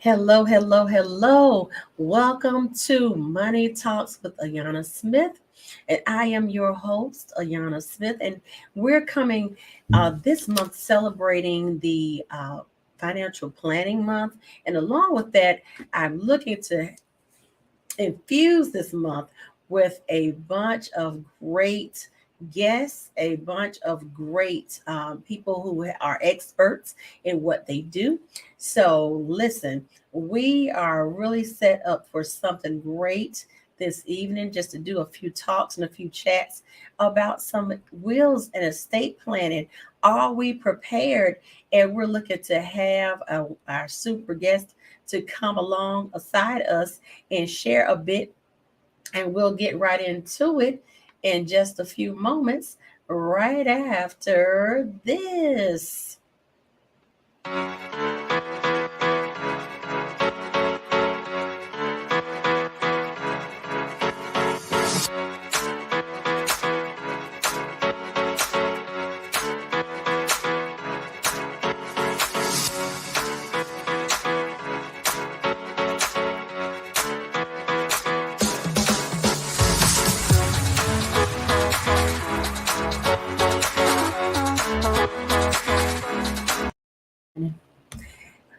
Hello, hello, hello. Welcome to Money Talks with Ayanna Smith. And I am your host, Ayanna Smith. And we're coming this month celebrating the Financial Planning Month. And along with that, I'm looking to infuse this month with a bunch of great guests, a bunch of great people who are experts in what they do. So, listen, we are really set up for something great this evening just to do a few talks and a few chats about some wills and estate planning. Are we prepared? And we're looking to have our super guest to come along aside us and share a bit, and we'll get right into it in just a few moments, right after this.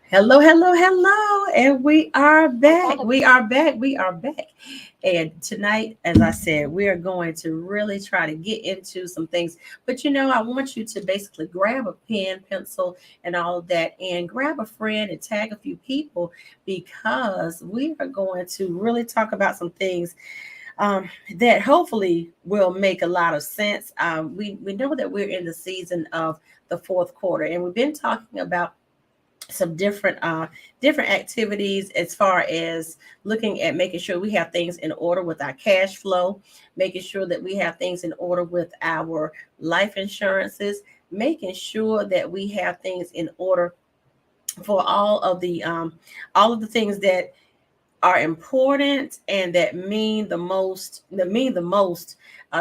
Hello, hello, hello. And we are back. We are back. We are back. And tonight, as I said, we are going to really try to get into some things. But I want you to basically grab a pen, pencil, and all of that, and grab a friend and tag a few people because we are going to really talk about some things that hopefully will make a lot of sense. We know that we're in the season of the fourth quarter, and we've been talking about some different activities as far as looking at making sure we have things in order with our cash flow, making sure that we have things in order with our life insurances, making sure that we have things in order for all of the things that are important and that mean the most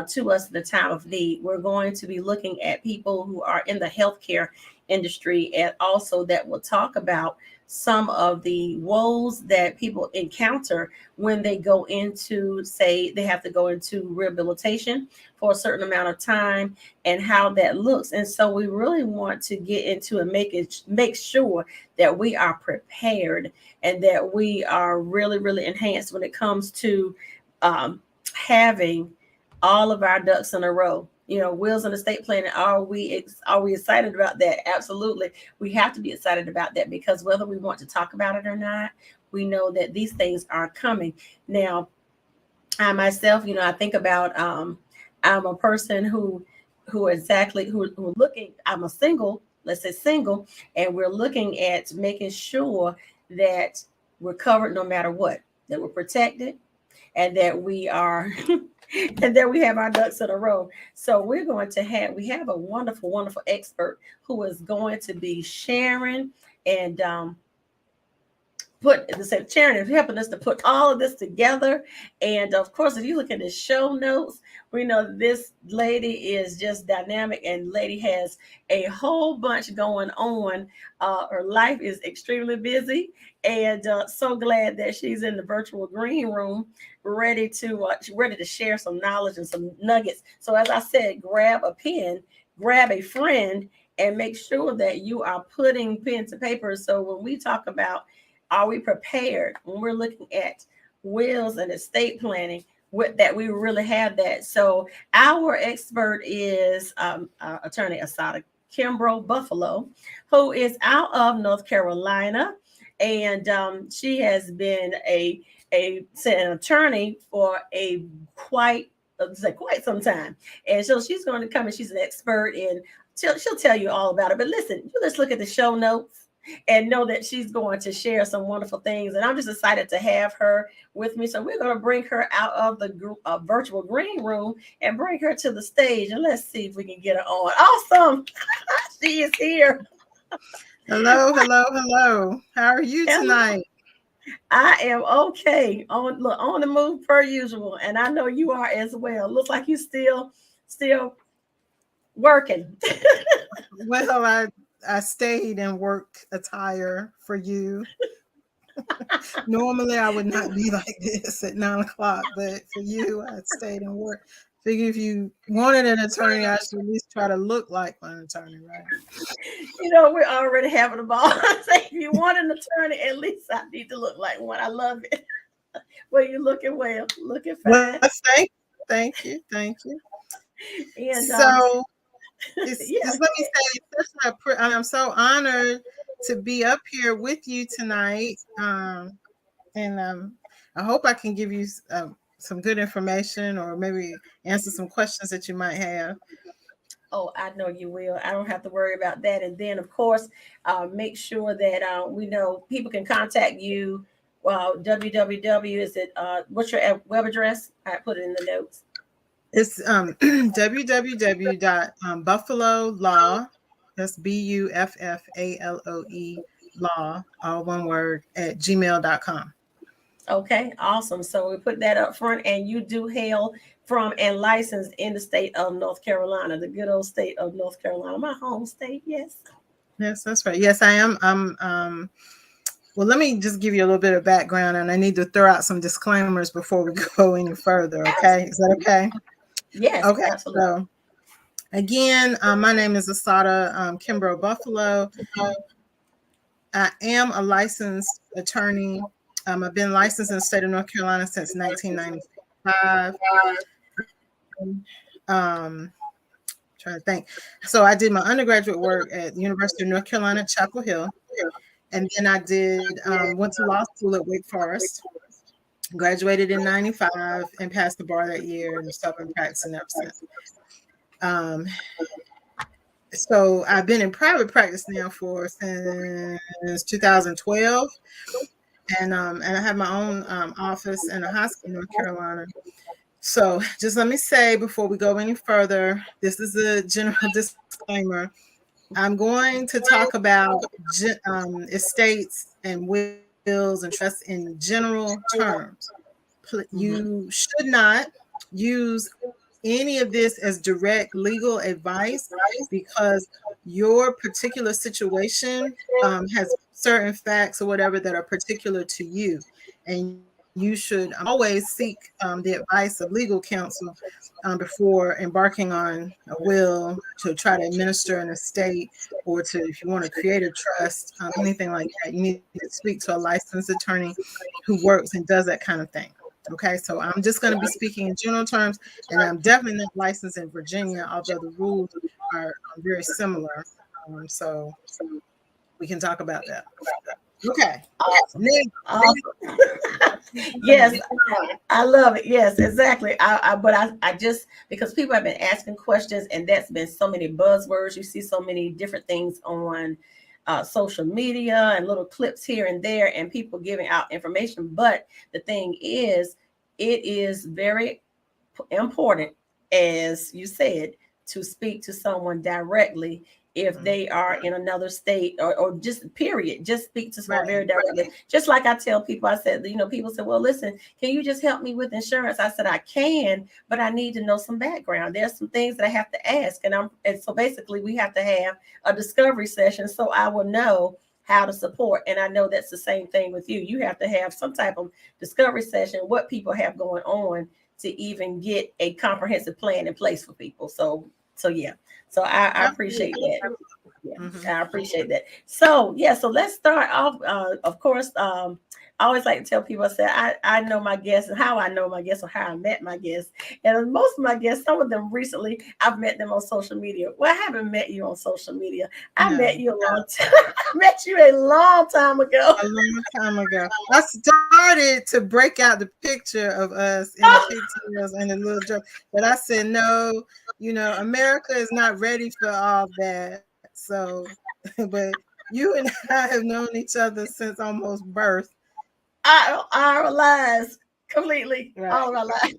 to us in the time of need. We're going to be looking at people who are in the healthcare industry, and also that will talk about some of the woes that people encounter when they go into, say, they have to go into rehabilitation for a certain amount of time, and how that looks. And so we really want to get into and make sure that we are prepared and that we are really, really enhanced when it comes to having all of our ducks in a row. Wills and estate planning. Are we excited about that? Absolutely. We have to be excited about that because whether we want to talk about it or not, we know that these things are coming. Now, I myself, I think about I'm a person who looking. I'm a single. Let's say single, and we're looking at making sure that we're covered no matter what, that we're protected, and that we are and that we have our ducks in a row. So we have a wonderful, wonderful expert who is going to be sharing and sharing and helping us to put all of this together. And of course, if you look at the show notes, we know this lady is just dynamic, and lady has a whole bunch going on. Her life is extremely busy, and so glad that she's in the virtual green room, ready to share some knowledge and some nuggets. So as I said, grab a pen, grab a friend, and make sure that you are putting pen to paper. So when we talk about are we prepared when we're looking at wills and estate planning, with that we really have that. So our expert is Attorney Assata Kimbrough Buffaloe, who is out of North Carolina, and she has been an attorney for quite some time. And so she's going to come, and she's an expert, and she'll tell you all about it. But listen, you just look at the show notes and know that she's going to share some wonderful things. And I'm just excited to have her with me. So we're going to bring her out of the virtual green room and bring her to the stage. And let's see if we can get her on. Awesome. She is here. Hello, hello, hello. How are you tonight? I am okay. On the move per usual. And I know you are as well. Looks like you still working. Well, I stayed in work attire for you. Normally, I would not be like this at 9 o'clock, but for you, I stayed and worked. Figure if you wanted an attorney, I should at least try to look like an attorney, right? We're already having a ball. Say, if you want an attorney, at least I need to look like one. I love it. Well, you're looking well, looking Well, fine. thank you. And So it's yeah, just let me say, I'm so honored to be up here with you tonight, and I hope I can give you some good information, or maybe answer some questions that you might have. oh, I know you will. I don't have to worry about that. And then, of course, make sure that we know people can contact you. www is it? What's your web address? I put it in the notes. It's www.buffalo law. That's BUFFALOE law, all one word, at gmail.com. Okay, awesome. So we put that up front, and you do hail from and licensed in the state of North Carolina, the good old state of North Carolina, my home state. Yes. Yes, that's right. Yes, I am. Well, let me just give you a little bit of background, and I need to throw out some disclaimers before we go any further. Okay, is that okay? Yes, Okay. absolutely. So again, my name is Assata Kimbrough Buffaloe. I am a licensed attorney. I've been licensed in the state of North Carolina since 1995. Trying to think. So I did my undergraduate work at the University of North Carolina, Chapel Hill. And then I went to law school at Wake Forest, graduated in 95 and passed the bar that year, and stuff been practicing ever since. So I've been in private practice now since 2012. And I have my own office in a hospital in North Carolina. So just let me say before we go any further, this is a general disclaimer. I'm going to talk about estates and wills and trusts in general terms. You should not use any of this as direct legal advice, because your particular situation has certain facts or whatever that are particular to you. And you should always seek the advice of legal counsel before embarking on a will, to try to administer an estate, or to, if you want to create a trust, anything like that. You need to speak to a licensed attorney who works and does that kind of thing. Okay, so I'm just going to be speaking in general terms, and I'm definitely not licensed in Virginia, although the rules are very similar. So we can talk about that. Okay. Awesome. Awesome. Yes, I love it. Yes, exactly. But I just, because people have been asking questions, and that's been so many buzzwords. You see so many different things on social media and little clips here and there, and people giving out information. But the thing is, it is very important, as you said, to speak to someone directly if they are in another state, or just period, just speak to someone very directly. Just like I tell people, I said, people say, well, listen, can you just help me with insurance? I said, I can, but I need to know some background. There's some things that I have to ask. And so basically we have to have a discovery session, so I will know how to support. And I know that's the same thing with you. You have to have some type of discovery session, what people have going on, to even get a comprehensive plan in place for people. So yeah. So I appreciate that. Yeah, I appreciate that. So yeah, so let's start off. Of course, I always like to tell people, I say I know my guests, and how I know my guests, or how I met my guests. And most of my guests, some of them recently, I've met them on social media. Well, I haven't met you on social media. I met you I met you a long time ago. A long time ago. I started to break out the picture of us in the pigtails and the little joke, but I said, no, America is not ready for all that. So, but you and I have known each other since almost birth. Our lives completely, right. all of our lives.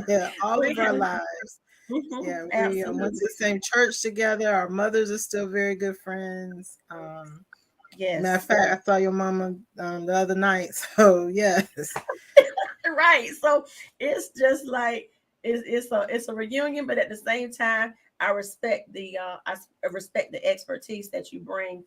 Yeah, all of our lives. Yeah, we went to the same church together. Our mothers are still very good friends. Yes. Matter of fact, I saw your mama the other night. So yes. Right. So it's just like it's a reunion, but at the same time, I respect the expertise that you bring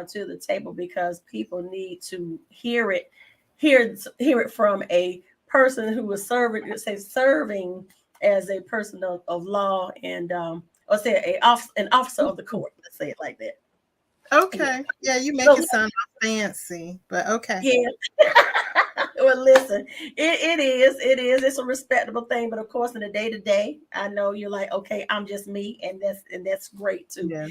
to the table, because people need to hear it hear it from a person who was serving as a person of law, and or say an officer of the court. Let's say it like that. Okay. Yeah, you make So it sound fancy, but okay. yeah. Well, listen, it's a respectable thing, but of course, in the day to day, I know you're like, okay, I'm just me, and that's great too. Yeah.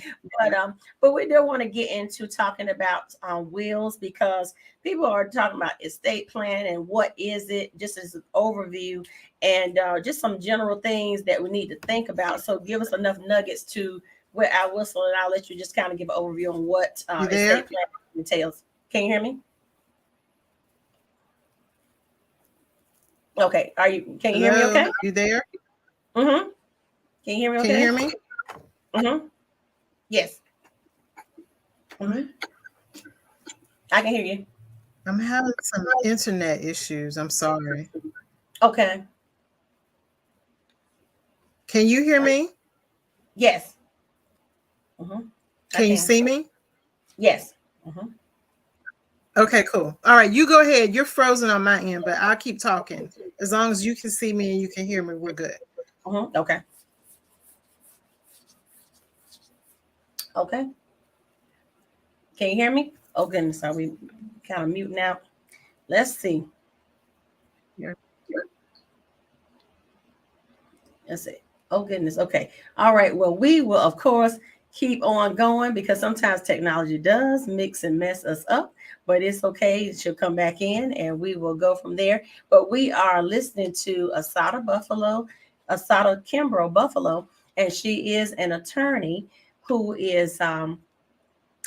But we do want to get into talking about wills, because people are talking about estate plan and what is it, just as an overview, and just some general things that we need to think about. So give us enough nuggets to where I whistle, and I'll let you just kind of give an overview on what You there? estate plan entails. Can you hear me? Okay. Can you hear me Hello? okay? You there? Mm-hmm. Can you hear me Can you okay? hear me? Mm-hmm. Yes. Mm-hmm. I can hear you. I'm having some internet issues. I'm sorry. Okay. Can you hear me? Yes. Mm-hmm. I Can you can. see me? Yes. Mm-hmm. Okay, cool. All right, you go ahead. You're frozen on my end, but I'll keep talking. As long as you can see me and you can hear me, we're good. Mm-hmm. Okay. Okay. Can you hear me? Oh goodness, are we kind of muting out? Let's see. Yeah. Let's see. Oh goodness. Okay. All right. Well, we will of course keep on going, because sometimes technology does mix and mess us up, but it's okay. She'll come back in and we will go from there. But we are listening to Assata Kimbrough Buffaloe, and she is an attorney who is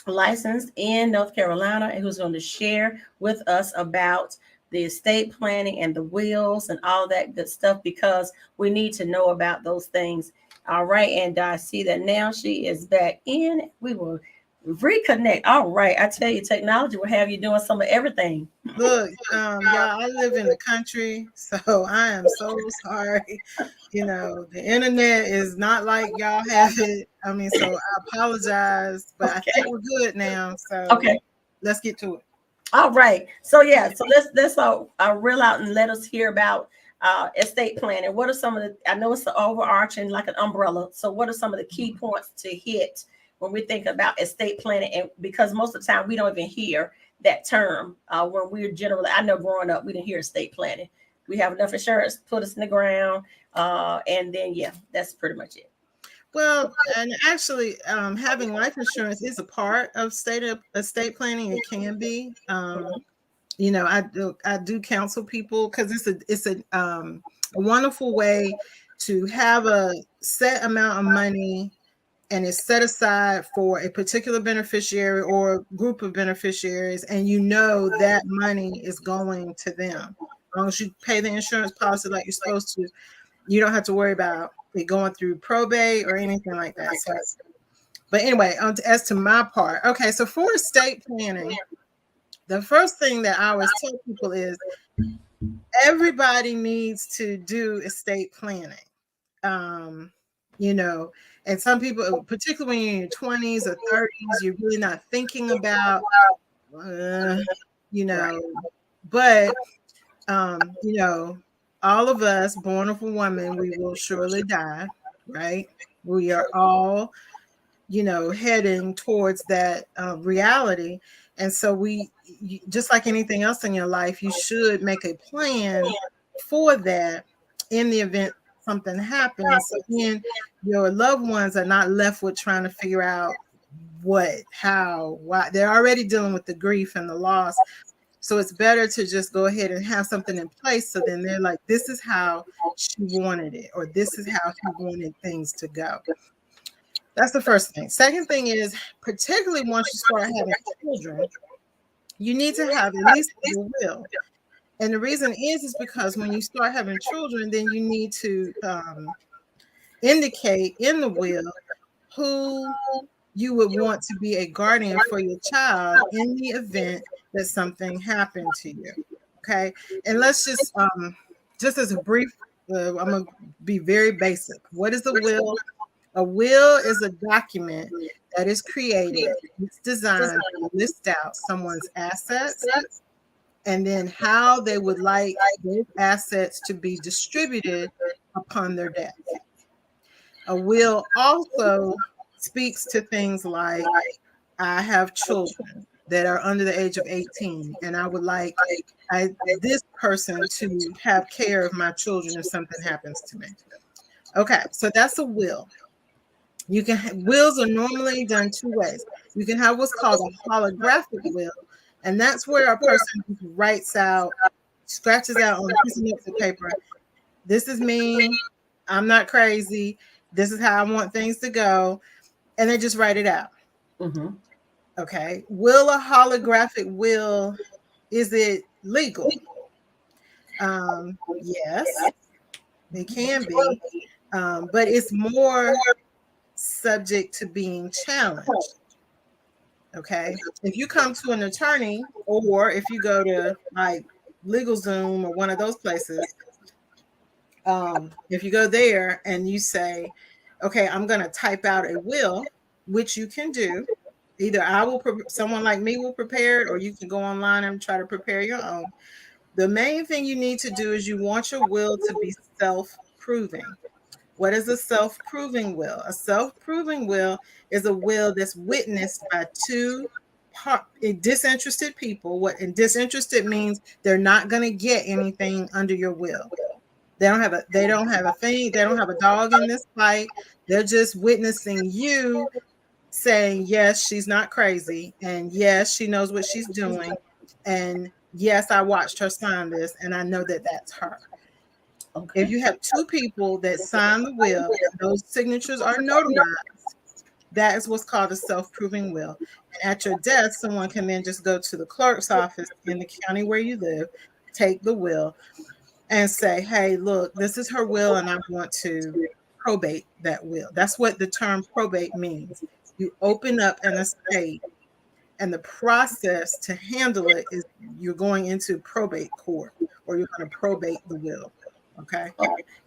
licensed in North Carolina, and who's going to share with us about the estate planning and the wills and all that good stuff, because we need to know about those things. All right. And I see that now she is back in. We will reconnect. All right. I tell you, technology will have you doing some of everything. Look, y'all, I live in the country, so I am so sorry. The internet is not like y'all have it. I mean, so I apologize, but I think Okay. we're good now. So Okay. let's get to it. All right. So yeah. So let's reel out and let us hear about estate planning. What are some of the? I know it's the overarching, like an umbrella. So what are some of the key points to hit when we think about estate planning? And because most of the time we don't even hear that term when we're generally. I know growing up we didn't hear estate planning. We have enough insurance, put us in the ground, and then yeah, that's pretty much it. Well, and actually, having life insurance is a part of estate planning. It can be. I do counsel people, because it's a wonderful way to have a set amount of money, and it's set aside for a particular beneficiary or group of beneficiaries, and that money is going to them. As long as you pay the insurance policy like you're supposed to, you don't have to worry about it going through probate or anything like that. So, but anyway, as to my part, okay, so for estate planning, the first thing that I always tell people is everybody needs to do estate planning. And some people, particularly when you're in your 20s or 30s, you're really not thinking about, but, all of us born of a woman, we will surely die, right? We are all, heading towards that reality. And so just like anything else in your life, you should make a plan for that in the event something happens. So then your loved ones are not left with trying to figure out what, how, why. They're already dealing with the grief and the loss. So it's better to just go ahead and have something in place. So then they're like, this is how she wanted it, or this is how he wanted things to go. That's the first thing. Second thing is, particularly once you start having children, you need to have at least a will. And the reason is because when you start having children, then you need to indicate in the will who you would want to be a guardian for your child in the event that something happened to you. Okay. And let's just as a brief, I'm going to be very basic. What is a will? A will is a document that is created. It's designed to list out someone's assets and then how they would like those assets to be distributed upon their death. A will also speaks to things like, I have children that are under the age of 18, and I would like this person to have care of my children if something happens to me. Okay, so that's a will. You can wills are normally done two ways. You can have what's called a holographic will, and that's where a person writes out, scratches out on a piece of notes of paper. This is me. I'm not crazy. This is how I want things to go, and they just write it out. Mm-hmm. Okay. Will a holographic will, is it legal? Yes, it can be, but it's more subject to being challenged. Okay. If you come to an attorney, or if you go to like LegalZoom or one of those places, if you go there and you say, okay, I'm going to type out a will, which you can do. Either someone like me will prepare it, or you can go online and try to prepare your own. The main thing you need to do is you want your will to be self-proving. What is a self-proving will? A self-proving will is a will that's witnessed by two disinterested people. What disinterested means, they're not going to get anything under your will. They don't have a thing. They don't have a dog in this fight. They're just witnessing you saying, yes, she's not crazy, and yes, she knows what she's doing, and yes, I watched her sign this, and I know that that's her. Okay. If you have two people that sign the will, and those signatures are notarized, that is what's called a self-proving will. And at your death, someone can then just go to the clerk's office in the county where you live, take the will, and say, hey, look, this is her will, and I want to probate that will. That's what the term probate means. You open up an estate, and the process to handle it is you're going into probate court, or you're going to probate the will. Okay.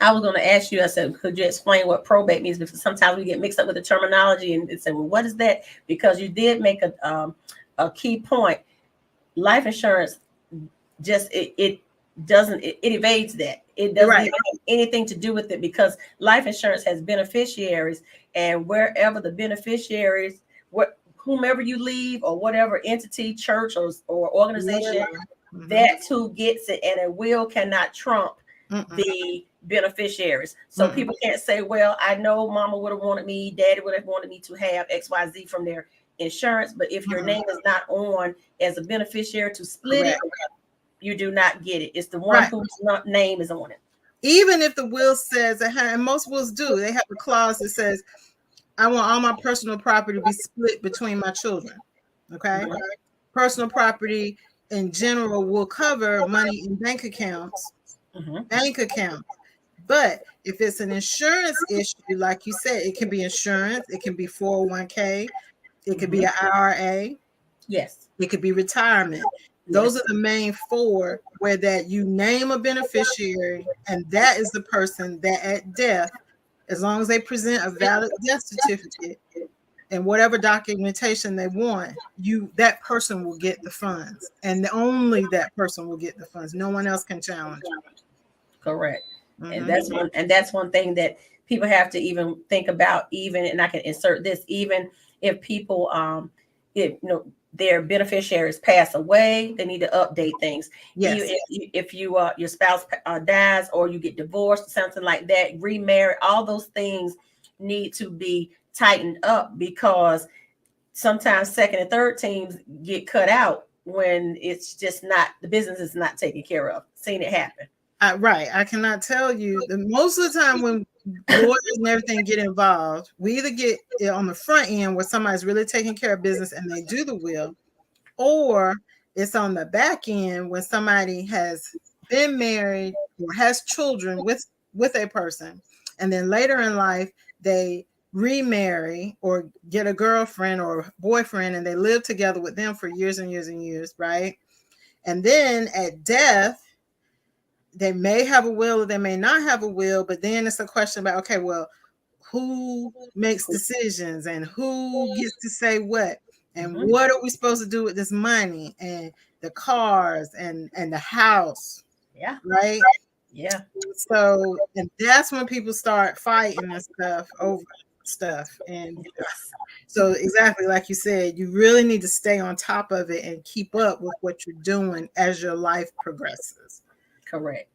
I was going to ask you, I said, could you explain what probate means? Because sometimes we get mixed up with the terminology and say, well, what is that? Because you did make a key point. Life insurance just, it doesn't, it evades that. It doesn't even have anything to do with it, because life insurance has beneficiaries, and wherever the beneficiaries, whomever you leave, or whatever entity, church or organization, that's who gets it, and a will cannot trump the beneficiaries. So people can't say, well, I know mama would have wanted me, daddy would have wanted me to have XYZ from their insurance, but if your name is not on as a beneficiary to split it, you do not get it. It's the one whose name is on it. Even if the will says, and most wills do, they have a clause that says, I want all my personal property to be split between my children. Okay. Personal property in general will cover money in bank accounts. But if it's an insurance issue, like you said, it can be insurance, it can be 401k, it could be an IRA. Yes. It could be retirement. Those are the main four, where that you name a beneficiary, and that is the person that at death, as long as they present a valid death certificate and whatever documentation they want, that person will get the funds, and only that person will get the funds. No one else can challenge it. Correct. And that's one thing that people have to even think about, even, and I can insert this, even if people their beneficiaries pass away, they need to update things. Yes. If your spouse dies, or you get divorced, something like that, remarry, all those things need to be tightened up, because sometimes second and third teams get cut out when it's just not, the business is not taken care of. Seen it happen. I cannot tell you, most of the time when lawyers and everything get involved, we either get it on the front end where somebody's really taking care of business and they do the will, or it's on the back end when somebody has been married or has children with a person, and then later in life they remarry or get a girlfriend or boyfriend, and they live together with them for years and years and years, right? And then at death, they may have a will or they may not have a will, but then it's a question about, okay, well, who makes decisions and who gets to say what? And what are we supposed to do with this money and the cars and the house? Yeah. Right. Yeah. So, and that's when people start fighting and stuff over stuff. And so exactly like you said, you really need to stay on top of it and keep up with what you're doing as your life progresses. Correct.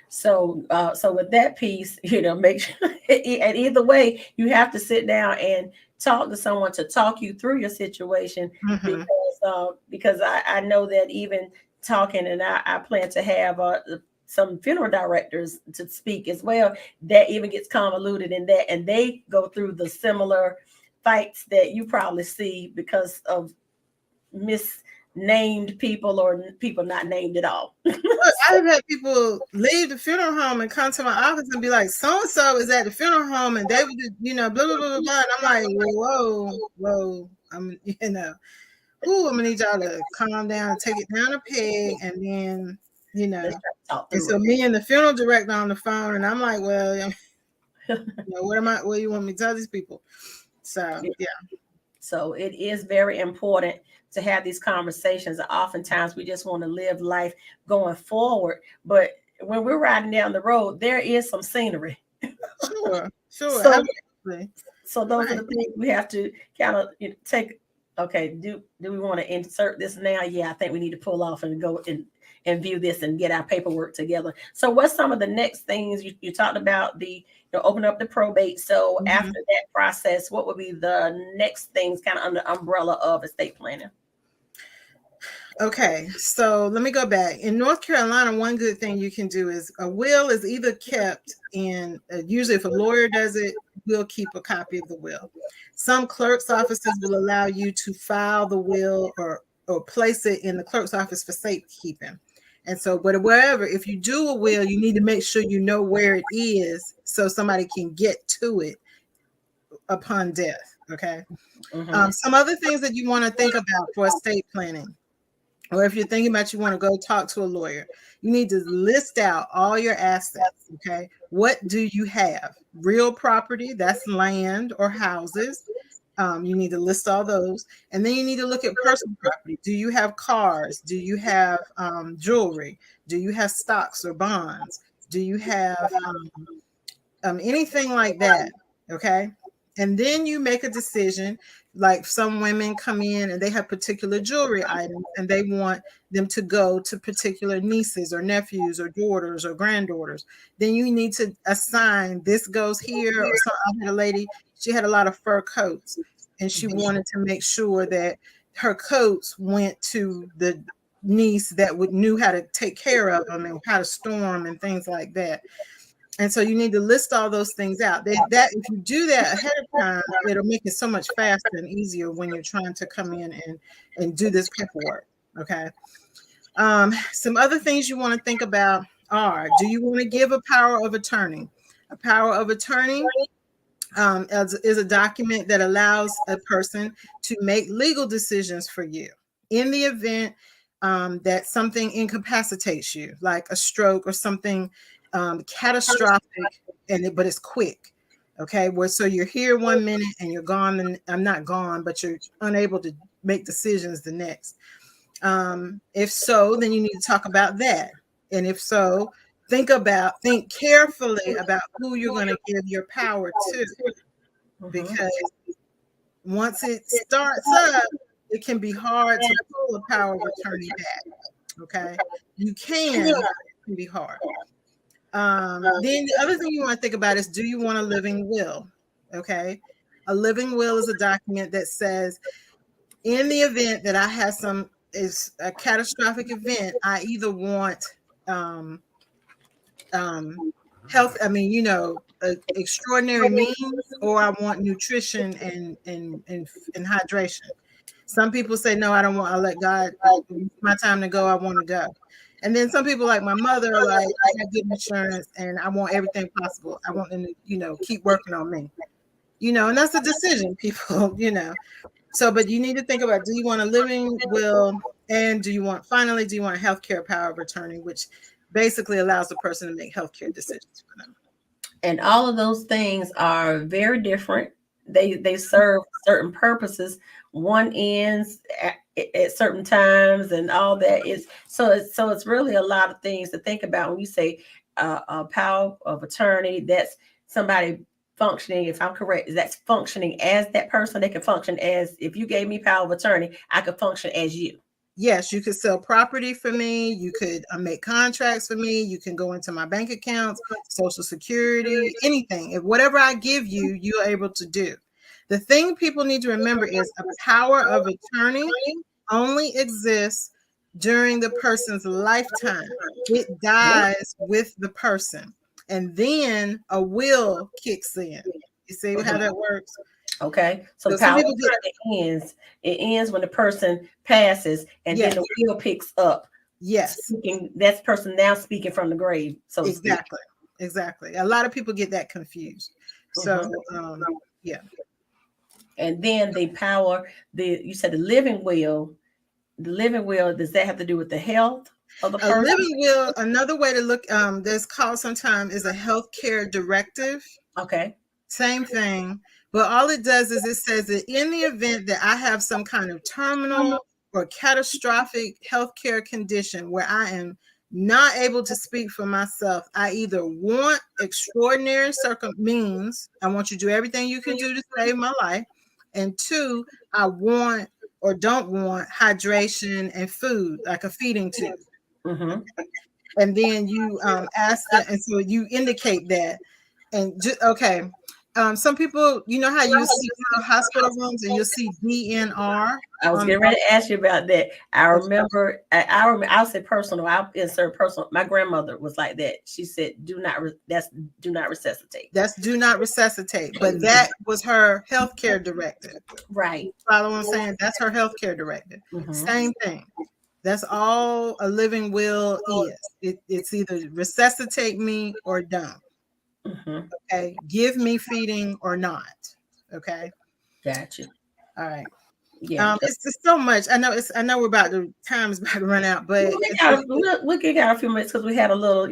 So, so with that piece, make sure, and either way, you have to sit down and talk to someone to talk you through your situation, because I know that even talking, and I plan to have some funeral directors to speak as well. That even gets convoluted in that, and they go through the similar fights that you probably see because of misnamed people or people not named at all. Look, I've had people leave the funeral home and come to my office and be like, so and so is at the funeral home and they would, blah blah blah blah blah. And I'm like, whoa, I'm gonna need y'all to calm down, take it down a peg, and then and so me and the funeral director on the phone, and I'm like, well, what do you want me to tell these people? So yeah. So it is very important to have these conversations. Oftentimes we just want to live life going forward, but when we're riding down the road, there is some scenery. Sure. So those are the things we have to kind of take. Okay, do we want to insert this now? Yeah, I think we need to pull off and go and view this and get our paperwork together. So what's some of the next things you talked about? The open up the probate. So after that process, what would be the next things kind of under the umbrella of estate planning? Okay, so let me go back. In North Carolina, one good thing you can do is a will is either kept in, usually if a lawyer does it, we'll keep a copy of the will. Some clerk's offices will allow you to file the will or place it in the clerk's office for safekeeping. And so, but wherever, if you do a will, you need to make sure you know where it is so somebody can get to it upon death. Okay. Some other things that you want to think about for estate planning, or if you're thinking about you want to go talk to a lawyer, you need to list out all your assets. Okay. What do you have? Real property, that's land or houses. You need to list all those. And then you need to look at personal property. Do you have cars? Do you have jewelry? Do you have stocks or bonds? Do you have anything like that? Okay. And then you make a decision. Like some women come in and they have particular jewelry items and they want them to go to particular nieces or nephews or daughters or granddaughters. Then you need to assign this goes here. Or I had a lady, she had a lot of fur coats and she wanted to make sure that her coats went to the niece that knew how to take care of them and how to store them and things like that. And so you need to list all those things out. That if you do that ahead of time, it'll make it so much faster and easier when you're trying to come in and do this paperwork. Okay. Some other things you want to think about are: do you want to give a power of attorney? A power of attorney is a document that allows a person to make legal decisions for you in the event that something incapacitates you, like a stroke or something catastrophic, but it's quick. Okay, so you're here 1 minute and you're gone, and I'm not gone, but you're unable to make decisions the next. If so, then you need to talk about that. And if so, think carefully about who you're going to give your power to, because once it starts up, it can be hard to pull a power of attorney back. Okay, you can, but it can be hard. Then the other thing you want to think about is, do you want a living will? Okay, a living will is a document that says, in the event that I have is a catastrophic event, I either want health, extraordinary means, or I want nutrition and hydration. Some people say, no, I don't want, I'll let God, it's my time to go, I want to go. And then some people, like my mother, are like, I got good insurance and I want everything possible. I want them to, keep working on me. And that's a decision, people, So, but you need to think about, do you want a living will, and do you want a healthcare power of attorney, which basically allows the person to make healthcare decisions for them. And all of those things are very different. They serve certain purposes, one ends at certain times and all that. Is so it's really a lot of things to think about when you say a power of attorney. That's somebody functioning, if I'm correct, that's functioning as that person. They can function as, if you gave me power of attorney, I could function as you. Yes, you could sell property for me. You could make contracts for me. You can go into my bank accounts, Social Security, anything. If whatever I give you, you're able to do. The thing people need to remember is a power of attorney only exists during the person's lifetime. It dies with the person, and then a will kicks in. You see how that works? Okay, so So power of attorney ends. It ends when the person passes, and then the will picks up. Yes, speaking, that person now speaking from the grave. So exactly. A lot of people get that confused. So yeah. And then the power, you said the living will. The living will, does that have to do with the health of the person? A living will, another way to look, there's called sometimes is a healthcare directive. Okay. Same thing. But all it does is it says that in the event that I have some kind of terminal or catastrophic healthcare condition where I am not able to speak for myself, I either want extraordinary means, I want you to do everything you can do to save my life, and two, I want or don't want hydration and food, like a feeding tube. And then you ask them, and so you indicate that, and just some people, you know how you see hospital rooms and you'll see DNR. I was getting ready to ask you about that. I remember. I'll say personal. I'll insert personal. My grandmother was like that. She said, "Do not resuscitate." That's do not resuscitate. But that was her healthcare directive. Right. Follow what I'm saying? That's her healthcare directive. Same thing. That's all a living will is. It's either resuscitate me or don't. Okay, give me feeding or not. Okay, gotcha. All right. Yeah, it's just so much. I know we're about to time's about to run out, but we got a few minutes because we had a little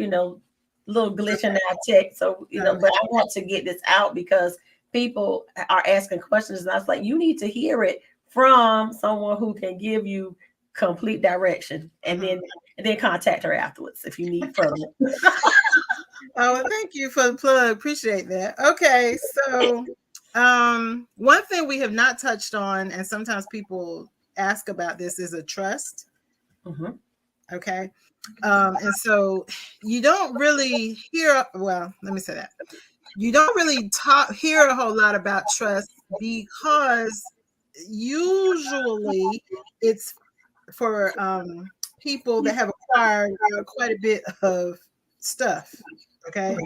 glitch in our tech. So but I want to get this out because people are asking questions, and I was like, you need to hear it from someone who can give you complete direction, and then contact her afterwards if you need further. Oh, thank you for the plug. Appreciate that. Okay, so one thing we have not touched on, and sometimes people ask about this, is a trust. Okay, and so you don't really hear. Well, let me say that you don't really hear a whole lot about trust because usually it's for people that have acquired quite a bit of stuff. Okay.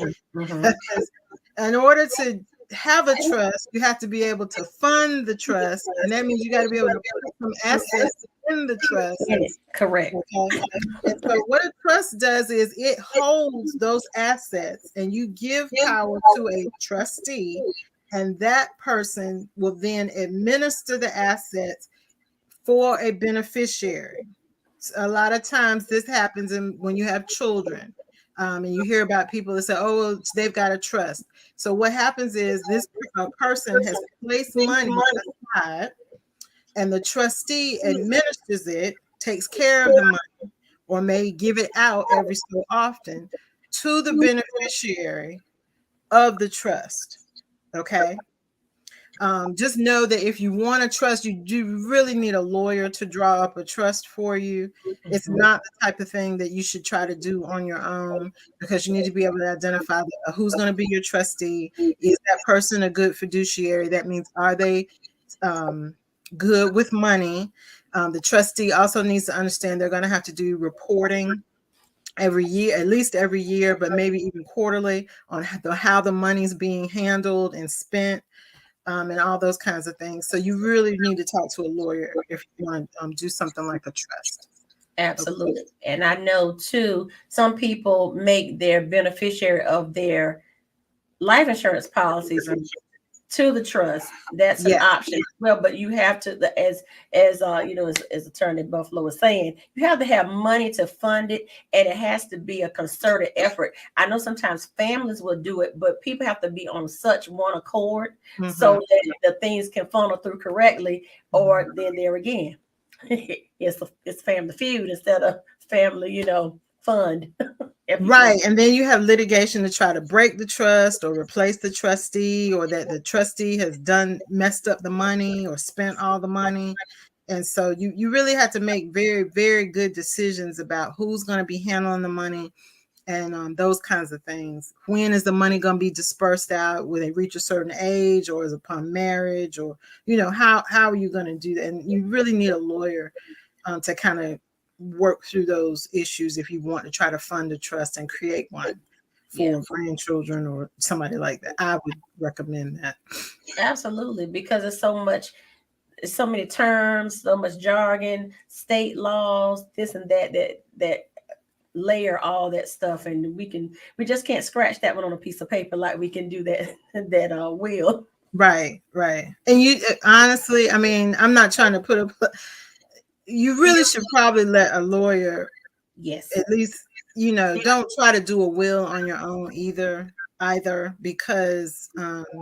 In order to have a trust, you have to be able to fund the trust, and that means you got to be able to put some assets in the trust. Correct. Okay. And so what a trust does is it holds those assets, and you give power to a trustee, and that person will then administer the assets for a beneficiary. A lot of times this happens when you have children. And you hear about people that say, oh, they've got a trust. So what happens is this person has placed money aside, and the trustee administers it, takes care of the money, or may give it out every so often to the beneficiary of the trust. Okay. Just know that if you want a trust, you do really need a lawyer to draw up a trust for you. It's not the type of thing that you should try to do on your own, because you need to be able to identify who's going to be your trustee. Is that person a good fiduciary? That means, are they good with money? The trustee also needs to understand they're going to have to do reporting every year, at least every year, but maybe even quarterly, on how the money's being handled and spent. And all those kinds of things. So you really need to talk to a lawyer if you want to do something like a trust. Absolutely. And I know too, some people make their beneficiary of their life insurance policies to the trust. That's an Yeah. option as well, but you have to, as as Attorney Buffaloe was saying, you have to have money to fund it, and it has to be a concerted effort. I know sometimes families will do it, but people have to be on such one accord so that the things can funnel through correctly, or then there again, it's family feud instead of family, fund. Right. And then you have litigation to try to break the trust or replace the trustee, or that the trustee has messed up the money or spent all the money. And so you really have to make very, very good decisions about who's going to be handling the money, and those kinds of things. When is the money going to be dispersed out? Will they reach a certain age, or is it upon marriage, or, how are you going to do that? And you really need a lawyer to kind of work through those issues if you want to try to fund a trust and create one for grandchildren or somebody like that. I would recommend that. Absolutely, because it's so many terms, so much jargon, state laws, this and that layer all that stuff, and we just can't scratch that one on a piece of paper like we can do that will. Right. And you honestly, I mean, I'm not trying to you really should probably let a lawyer, yes, at least, don't try to do a will on your own either, because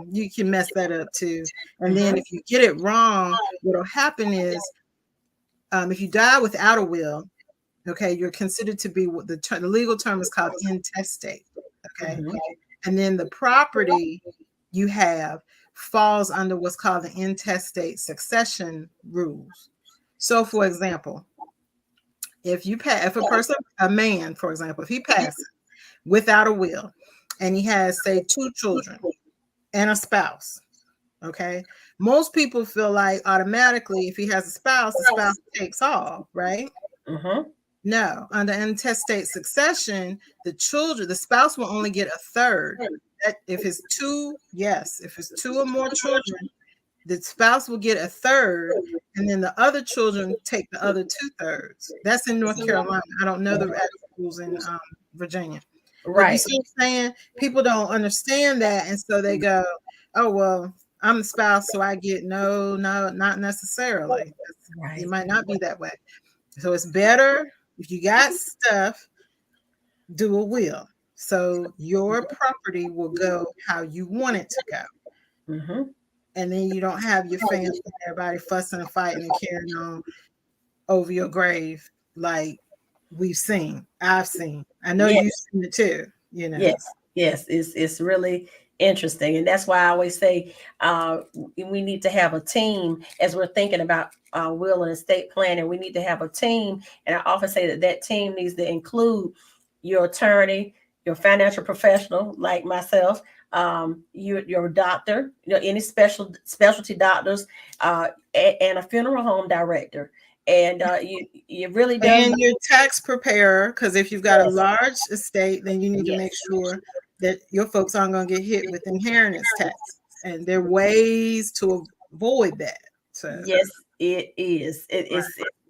you can mess that up too. And then if you get it wrong, what'll happen is, if you die without a will, okay, you're considered to be what the legal term is called intestate. Okay. And then the property you have falls under what's called the intestate succession rules. So, for example, if a man, for example, if he passes without a will and he has, say, 2 children and a spouse, okay, most people feel like automatically if he has a spouse, the spouse takes all, right? No, under intestate succession, the spouse will only get a third. If it's 2 or more children, the spouse will get a third, and then the other children take the other 2/3. That's in North Carolina. I don't know the rules in Virginia. But you see what I'm saying? People don't understand that, and so they go, "Oh well, I'm the spouse, so I get no, not necessarily. It might not be that way." So it's better if you got stuff, do a will, so your property will go how you want it to go. And then you don't have your family and everybody fussing and fighting and carrying on over your grave like I've seen. I know you've seen it too, Yes, it's really interesting, and that's why I always say we need to have a team as we're thinking about will and estate planning. We need to have a team, and I often say that team needs to include your attorney, your financial professional like myself, your doctor, any specialty doctors, and a funeral home director. And you really does. And your tax preparer, because if you've got a large estate, then you need to make sure that your folks aren't going to get hit with inheritance tax. And there are ways to avoid that. So yes, it is. It is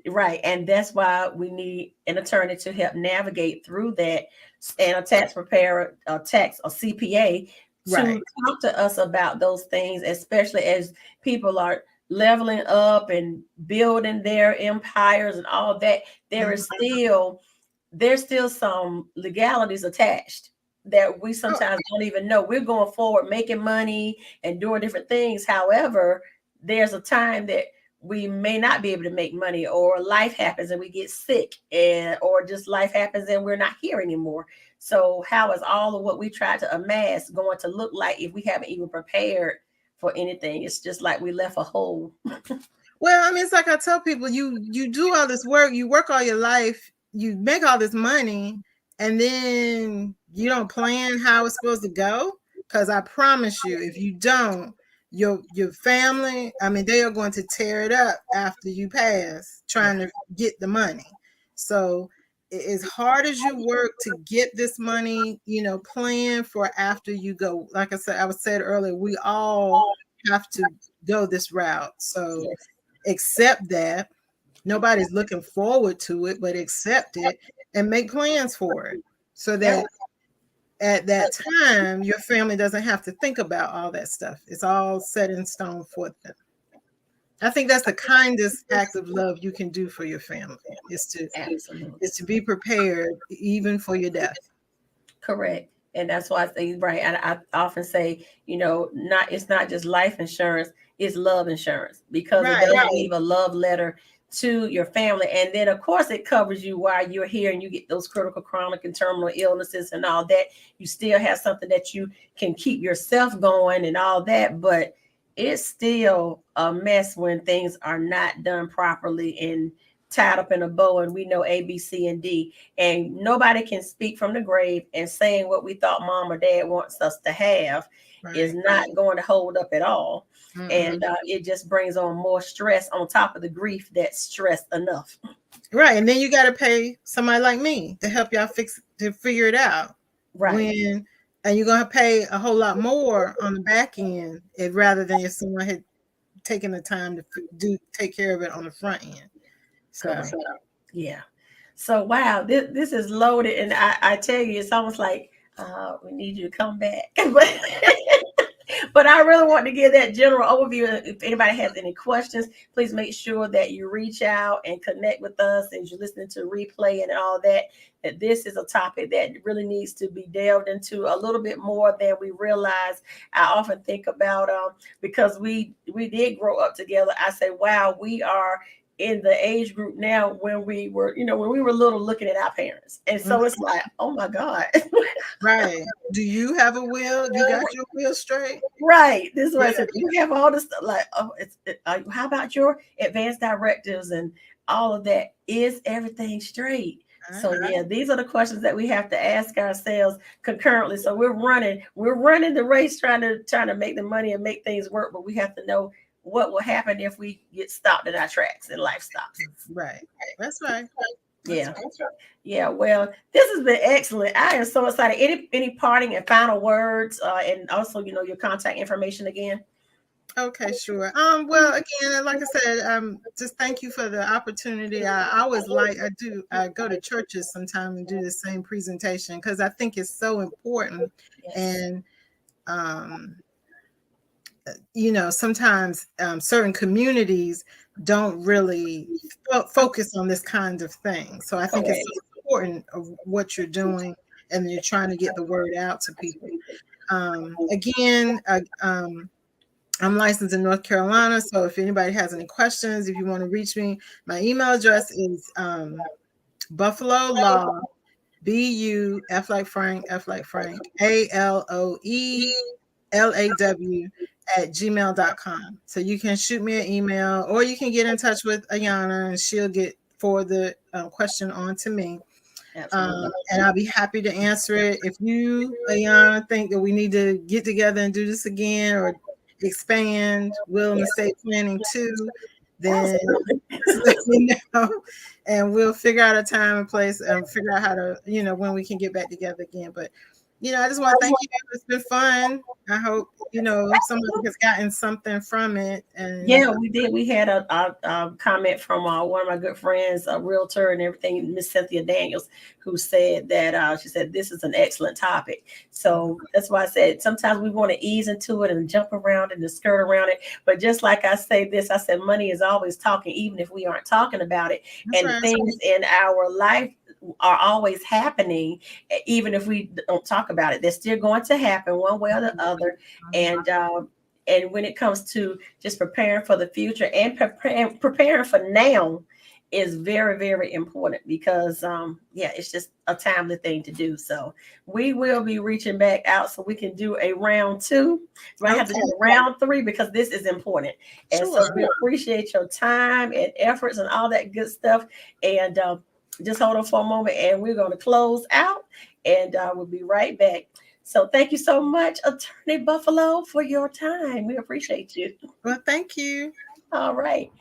right, and that's why we need an attorney to help navigate through that, and a tax preparer, a CPA to talk to us about those things, especially as people are leveling up and building their empires and all that. There's still some legalities attached that we sometimes don't even know. We're going forward, making money and doing different things. However, there's a time that we may not be able to make money, or life happens and we get sick, or just life happens and we're not here anymore. So how is all of what we tried to amass going to look like if we haven't even prepared for anything? It's just like we left a hole. Well, I mean, it's like I tell people, you do all this work, you work all your life, you make all this money, and then you don't plan how it's supposed to go. Because I promise you, if you don't, your family, I mean, they are going to tear it up after you pass trying to get the money. So as hard as you work to get this money, plan for after you go. Like I said earlier, we all have to go this route. So accept that. Nobody's looking forward to it, but accept it and make plans for it so that at that time, your family doesn't have to think about all that stuff. It's all set in stone for them. I think that's the kindest act of love you can do for your family Absolutely. is to be prepared even for your death. Correct. And that's why I say, right. I often say, it's not just life insurance, it's love insurance, because it does leave a love letter to your family. And then, of course, it covers you while you're here and you get those critical, chronic, and terminal illnesses and all that. You still have something that you can keep yourself going and all that. But it's still a mess when things are not done properly and tied up in a bow, and we know A, B, C, and D, and nobody can speak from the grave, and saying what we thought mom or dad wants us to have is not going to hold up at all. And it just brings on more stress on top of the grief that's stressed enough. Right. And then you got to pay somebody like me to help y'all figure it out. And you're going to pay a whole lot more on the back end rather than if someone had taken the time to take care of it on the front end. So, yeah. So, wow, this is loaded. And I tell you, it's almost like we need you to come back. But I really want to give that general overview. If anybody has any questions, please make sure that you reach out and connect with us as you're listening to replay and all that. That this is a topic that really needs to be delved into a little bit more than we realize. I often think about because we did grow up together. I say, wow, we are in the age group now when we were little, looking at our parents. And so it's like, oh my God. Right. Do you have a will? You got your will straight? Right. This is what I said. You have all this stuff like, how about your advance directives and all of that? Is everything straight? So yeah, these are the questions that we have to ask ourselves concurrently. So we're running the race, trying to make the money and make things work, but we have to know what will happen if we get stopped in our tracks and life stops. Right. That's right. Yeah. Yeah. Well, this has been excellent. I am so excited. Any parting and final words, and also, your contact information again. Okay, sure. Well, again, like I said, just thank you for the opportunity. I go to churches sometimes and do the same presentation because I think it's so important. Yes. And sometimes certain communities don't really focus on this kind of thing. So I think it's so important of what you're doing, and you're trying to get the word out to people. Again, I'm licensed in North Carolina, so if anybody has any questions, if you want to reach me, my email address is Buffaloe Law, BU F like Frank, ALOELAW @gmail.com. So you can shoot me an email, or you can get in touch with Ayanna, and she'll forward the question on to me. And I'll be happy to answer it. If you, Ayanna, think that we need to get together and do this again, or expand will and estate planning too, then let me know, and we'll figure out a time and place and figure out how to, when we can get back together again. But I just want to thank you. It's been fun. I hope somebody has gotten something from it. And yeah, we did. We had a comment from one of my good friends, a realtor and everything, Miss Cynthia Daniels, who said that she said this is an excellent topic. So that's why I said sometimes we want to ease into it and jump around and skirt around it. But just like I said, money is always talking, even if we aren't talking about it. That's and things in our life are always happening, even if we don't talk about it. They're still going to happen one way or the other. And when it comes to just preparing for the future and preparing for now is very, very important, because it's just a timely thing to do. So we will be reaching back out so we can do a round 2. We might have to do a round 3 because this is important. And so we appreciate your time and efforts and all that good stuff. And just hold on for a moment, and we're going to close out, and we'll be right back. So thank you so much, Attorney Buffaloe, for your time. We appreciate you. Well, thank you. All right.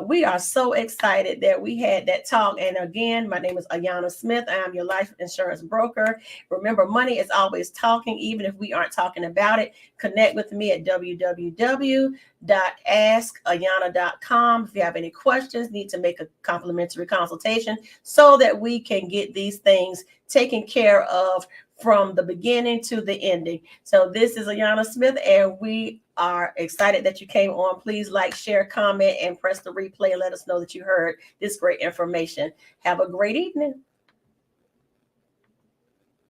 We are so excited that we had that talk. And again, my name is Ayanna Smith. I am your life insurance broker. Remember, money is always talking, even if we aren't talking about it. Connect with me at www.askayanna.com. If you have any questions, need to make a complimentary consultation so that we can get these things taken care of from the beginning to the ending. So this is Ayanna Smith, and we are excited that you came on. Please like, share, comment, and press the replay and let us know that you heard this great information. Have a great evening.